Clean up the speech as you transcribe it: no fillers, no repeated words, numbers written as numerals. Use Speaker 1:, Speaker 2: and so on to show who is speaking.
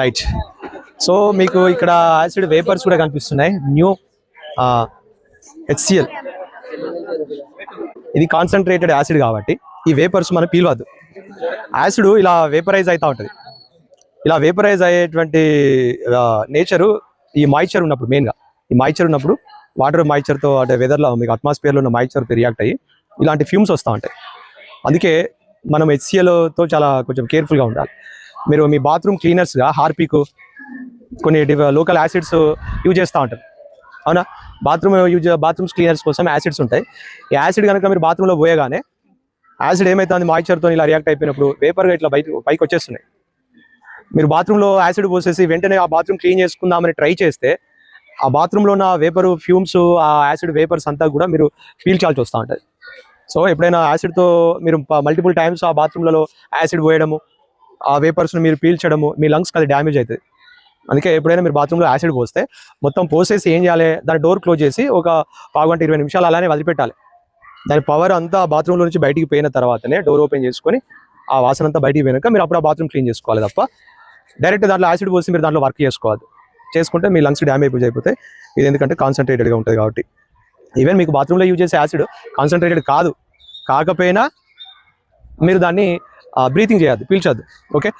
Speaker 1: Right. So మీకు ఇక్కడ acid vapours కూడా కనిపిస్తున్నాయి. న్యూ HCl, ఇది కాన్సన్ట్రేటెడ్ యాసిడ్ కాబట్టి ఈ వేపర్స్ మనం పీలవద్దు. యాసిడ్ ఇలా వేపరైజ్ అవుతూ ఉంటుంది. ఇలా వేపరైజ్ అయ్యేటువంటి నేచరు ఈ మాయిశ్చర్ ఉన్నప్పుడు, మెయిన్గా ఈ మాయిశ్చర్ ఉన్నప్పుడు వాటర్ మాయిశ్చర్తో అంటే వెదర్లో మీకు అట్మాస్ఫియర్లో ఉన్న మాయిశ్చర్తో రియాక్ట్ అయ్యి ఇలాంటి ఫ్యూమ్స్ వస్తూ ఉంటాయి. అందుకే మనం HClతో చాలా కొంచెం కేర్ఫుల్గా ఉండాలి. మీరు మీ బాత్రూమ్ క్లీనర్స్గా హార్పిక్ కొన్ని లోకల్ యాసిడ్స్ యూజ్ చేస్తూ ఉంటారు, అవునా? బాత్రూమ్స్ క్లీనర్స్ కోసం యాసిడ్స్ ఉంటాయి. ఈ యాసిడ్ కనుక మీరు బాత్రూంలో పోయగానే యాసిడ్ ఏమవుతుంది, మాయిశ్చర్తో ఇలా రియాక్ట్ అయిపోయినప్పుడు వేపర్గా ఇట్లా పైకి వచ్చేస్తున్నాయి. మీరు బాత్రూంలో యాసిడ్ పోసేసి వెంటనే ఆ బాత్రూమ్ క్లీన్ చేసుకుందామని ట్రై చేస్తే ఆ బాత్రూంలో ఉన్న వేపర్ ఫ్యూమ్స్, ఆ యాసిడ్ వేపర్స్ అంతా కూడా మీరు పీల్చాల్సి వస్తూ ఉంటుంది. సో ఎప్పుడైనా యాసిడ్తో మీరు మల్టిపుల్ టైమ్స్ ఆ బాత్రూమ్లలో యాసిడ్ పోయడము, ఆ వేపర్స్ను మీరు పీల్చడము, మీ లంగ్స్కి అది డ్యామేజ్ అవుతుంది. అందుకే ఎప్పుడైనా మీరు బాత్రూంలో యాసిడ్ పోస్తే మొత్తం పోసేసి ఏం చేయాలి, దాని డోర్ క్లోజ్ చేసి ఒక 15-20 నిమిషాలు అలానే వదిలిపెట్టాలి. దాని పవర్ అంతా బాత్రూంలో నుంచి బయటికి పోయిన తర్వాతనే డోర్ ఓపెన్ చేసుకొని ఆ వాసన అంతా బయటికి పోయినాక మీరు అప్పుడు ఆ బాత్రూమ్ క్లీన్ చేసుకోవాలి తప్ప డైరెక్ట్ దాంట్లో యాసిడ్ పోసి మీరు దాంట్లో వర్క్ చేసుకోవద్దు. చేసుకుంటే మీ లంగ్స్ డ్యామేజ్ అయిపోతాయి. ఇది ఎందుకంటే కాన్సన్ట్రేటెడ్గా ఉంటుంది కాబట్టి. ఈవెన్ మీకు బాత్రూంలో యూజ్ చేసే యాసిడ్ కాన్సన్ట్రేటెడ్ కాకపోయినా మీరు దాన్ని బ్రీతింగ్ చేయొద్దు, పీల్చొద్దు. ఓకే.